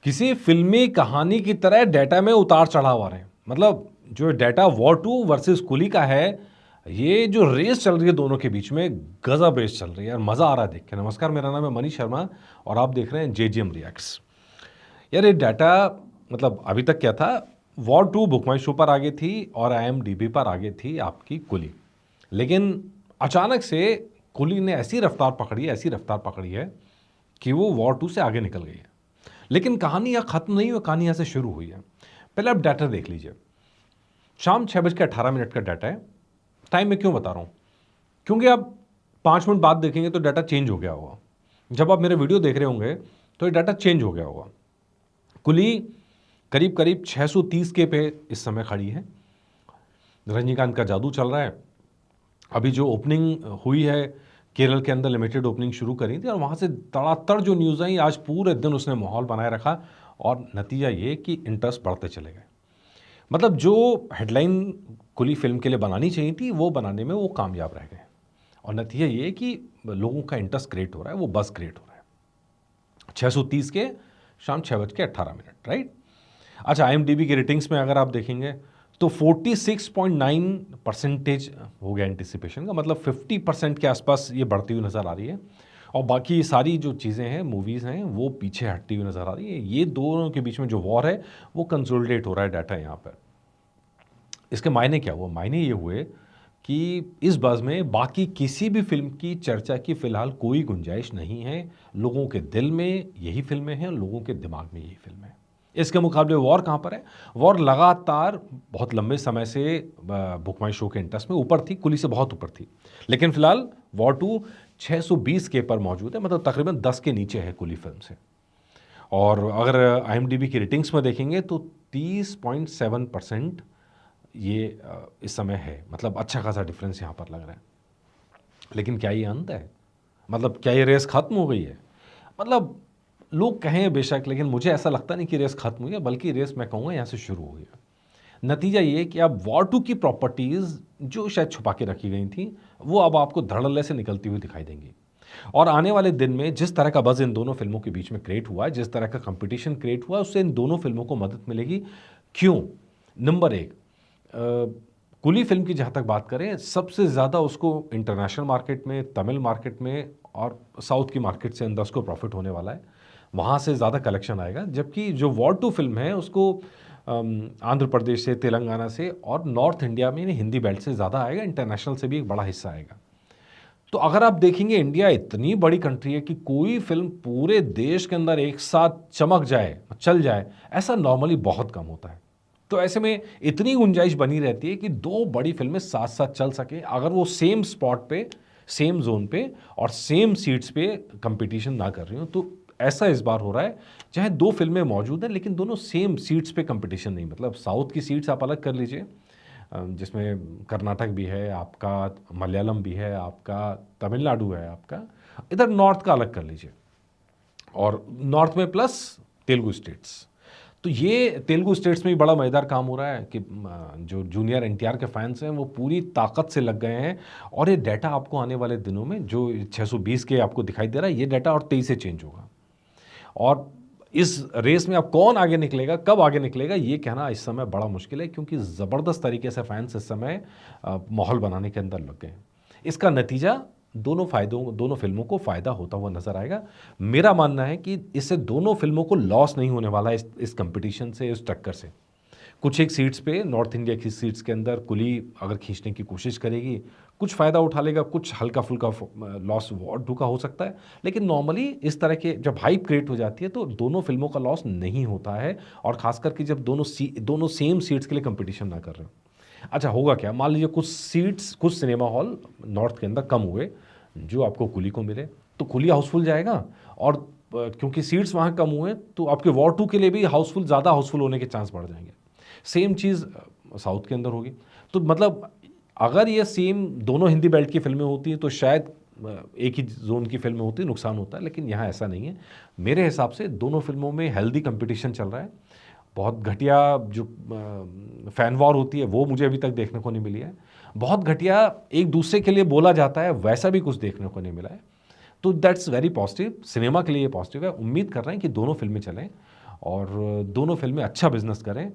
किसी फिल्मी कहानी की तरह डाटा में उतार चढ़ाव आ रहे हैं। मतलब जो डाटा वॉर 2 वर्सेस कुली का है, ये जो रेस चल रही है दोनों के बीच में, गजब रेस चल रही है यार, मजा आ रहा है देख के। नमस्कार, मेरा नाम है मनीष शर्मा और आप देख रहे हैं जेजीएम रिएक्ट्स। यार ये डाटा, मतलब अभी तक क्या था, वॉर 2 बुक माई शो पर आगे थी और IMDb पर आगे थी आपकी कुली। लेकिन अचानक से कुली ने ऐसी रफ्तार पकड़ी, ऐसी रफ्तार पकड़ी है कि वो वॉर 2 से आगे निकल गई है। लेकिन कहानी यहाँ खत्म नहीं हुई, कहानी यहाँ से शुरू हुई है। पहले आप डाटा देख लीजिए। शाम 6:18 का डाटा है। टाइम मैं क्यों बता रहा हूँ? क्योंकि आप 5 मिनट बाद देखेंगे तो डाटा चेंज हो गया होगा। जब आप मेरे वीडियो देख रहे होंगे तो ये डाटा चेंज हो गया होगा। कुली करीब करीब 630 के पे इस समय खड़ी है। रजनीकांत का जादू चल रहा है। अभी जो ओपनिंग हुई है, केरल के अंदर लिमिटेड ओपनिंग शुरू करी थी और वहाँ से तड़ातड़ जो न्यूज़ आई, आज पूरे दिन उसने माहौल बनाए रखा और नतीजा ये कि इंटरेस्ट बढ़ते चले गए। मतलब जो हेडलाइन कुली फिल्म के लिए बनानी चाहिए थी, वो बनाने में वो कामयाब रह गए और नतीजा ये कि लोगों का इंटरेस्ट क्रिएट हो रहा है, वो बस क्रिएट हो रहा है। 630 के शाम 6:18, राइट। अच्छा, IMDb की रेटिंग्स में अगर आप देखेंगे तो 46.9% हो गया एंटिसिपेशन का, मतलब 50% के आसपास ये बढ़ती हुई नज़र आ रही है। और बाकी सारी जो चीज़ें हैं, मूवीज़ हैं, वो पीछे हटती हुई नज़र आ रही है। ये दोनों के बीच में जो वॉर है वो कंसोलिडेट हो रहा है डाटा यहाँ पर। इसके मायने क्या हुआ? मायने ये हुए कि इस बज़ में बाकी किसी भी फिल्म की चर्चा की फ़िलहाल कोई गुंजाइश नहीं है। लोगों के दिल में यही फिल्में हैं, लोगों के दिमाग में यही फिल्में हैं। इसके मुकाबले वॉर कहाँ पर है? वॉर लगातार बहुत लंबे समय से बुक माई शो के इंटरेस्ट में ऊपर थी, कुली से बहुत ऊपर थी। लेकिन फिलहाल वॉर 2 620 के पर मौजूद है, मतलब तकरीबन 10 के नीचे है कुली फिल्म से। और अगर IMDb की रेटिंग्स में देखेंगे तो 30.7% ये इस समय है। मतलब अच्छा खासा डिफरेंस यहाँ पर लग रहा है। लेकिन क्या ये अंत है? मतलब क्या ये रेस खत्म हो गई है? मतलब लोग कहें बेशक, लेकिन मुझे ऐसा लगता नहीं कि रेस खत्म हुई है, बल्कि रेस मैं कहूँगा यहाँ से शुरू हुई है। नतीजा ये कि अब वॉर 2 की प्रॉपर्टीज़ जो शायद छुपा के रखी गई थी, वो अब आपको धड़ल्ले से निकलती हुई दिखाई देंगी। और आने वाले दिन में जिस तरह का बज़ इन दोनों फिल्मों के बीच में क्रिएट हुआ है, जिस तरह का कंपटीशन क्रिएट हुआ है, उससे इन दोनों फिल्मों को मदद मिलेगी। क्यों? नंबर एक, कुली फिल्म की जहाँ तक बात करें, सबसे ज़्यादा उसको इंटरनेशनल मार्केट में, तमिल मार्केट में और साउथ की मार्केट से अंदर उसको प्रॉफिट होने वाला है। वहाँ से ज़्यादा कलेक्शन आएगा। जबकि जो वॉर 2 फिल्म है उसको आंध्र प्रदेश से, तेलंगाना से और नॉर्थ इंडिया में हिंदी बेल्ट से ज़्यादा आएगा। इंटरनेशनल से भी एक बड़ा हिस्सा आएगा। तो अगर आप देखेंगे, इंडिया इतनी बड़ी कंट्री है कि कोई फिल्म पूरे देश के अंदर एक साथ चमक जाए, चल जाए, ऐसा नॉर्मली बहुत कम होता है। तो ऐसे में इतनी गुंजाइश बनी रहती है कि दो बड़ी फिल्में साथ साथ चल सकें, अगर वो सेम स्पॉट पे, सेम जोन पे और सेम सीट्स पे कंपटीशन ना कर रही हो। तो ऐसा इस बार हो रहा है, चाहे दो फिल्में मौजूद हैं लेकिन दोनों सेम सीट्स पे कंपटीशन नहीं। मतलब साउथ की सीट्स आप अलग कर लीजिए, जिसमें कर्नाटक भी है आपका, मलयालम भी है आपका, तमिलनाडु है आपका, इधर नॉर्थ का अलग कर लीजिए, और नॉर्थ में प्लस तेलुगु स्टेट्स। तो ये तेलुगु स्टेट्स में भी बड़ा मज़ेदार काम हो रहा है कि जो जूनियर NTR के फैंस हैं वो पूरी ताकत से लग गए हैं। और ये डाटा आपको आने वाले दिनों में जो 620 के आपको दिखाई दे रहा है, ये डाटा और तेज़ी से चेंज होगा। और इस रेस में अब कौन आगे निकलेगा, कब आगे निकलेगा, ये कहना इस समय बड़ा मुश्किल है, क्योंकि ज़बरदस्त तरीके से फैंस इस समय माहौल बनाने के अंदर लग गए हैं। इसका नतीजा दोनों फिल्मों को फ़ायदा होता हुआ नज़र आएगा। मेरा मानना है कि इससे दोनों फिल्मों को लॉस नहीं होने वाला है इस कंपटीशन से, इस टक्कर से। कुछ एक सीट्स पे, नॉर्थ इंडिया की सीट्स के अंदर कुली अगर खींचने की कोशिश करेगी, कुछ फ़ायदा उठा लेगा, कुछ हल्का फुल्का लॉस वॉर 2 का हो सकता है। लेकिन नॉर्मली इस तरह के जब हाइप क्रिएट हो जाती है तो दोनों फिल्मों का लॉस नहीं होता है, और ख़ास करके जब दोनों सेम सीट्स के लिए कंपटीशन ना कर रहे हो। अच्छा, होगा क्या? मान लीजिए कुछ सीट्स, कुछ सिनेमा हॉल नॉर्थ के अंदर कम हुए, जो आपको कुली को मिले, तो कुली हाउसफुल जाएगा। और क्योंकि सीट्स वहाँ कम हुए तो आपके वॉर 2 के लिए भी ज़्यादा हाउसफुल होने के चांस बढ़ जाएंगे। सेम चीज़ साउथ के अंदर होगी। तो मतलब अगर ये सेम दोनों हिंदी बेल्ट की फिल्में होती हैं तो शायद एक ही जोन की फिल्में होती, नुकसान होता है। लेकिन यहाँ ऐसा नहीं है। मेरे हिसाब से दोनों फिल्मों में हेल्दी कंपटीशन चल रहा है। बहुत घटिया जो फ़ैन वॉर होती है वो मुझे अभी तक देखने को नहीं मिली है। बहुत घटिया एक दूसरे के लिए बोला जाता है, वैसा भी कुछ देखने को नहीं मिला है। तो दैट्स वेरी पॉजिटिव, सिनेमा के लिए पॉजिटिव है। उम्मीद कर रहे हैं कि दोनों फिल्में चलें और दोनों फिल्में अच्छा बिजनेस करें।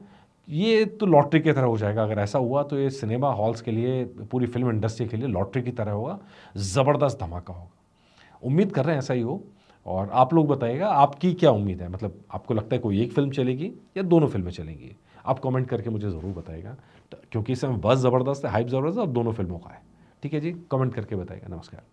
ये तो लॉटरी की तरह हो जाएगा, अगर ऐसा हुआ तो ये सिनेमा हॉल्स के लिए, पूरी फिल्म इंडस्ट्री के लिए लॉटरी की तरह होगा, ज़बरदस्त धमाका होगा। उम्मीद कर रहे हैं ऐसा ही हो। और आप लोग बताइएगा आपकी क्या उम्मीद है, मतलब आपको लगता है कोई एक फ़िल्म चलेगी या दोनों फिल्में चलेंगी? आप कमेंट करके मुझे ज़रूर बताइएगा, क्योंकि इस समय बज़ ज़बरदस्त है, हाइप ज़बरदस्त है और दोनों फिल्मों का है। ठीक है जी, कमेंट करके बताइएगा। नमस्कार।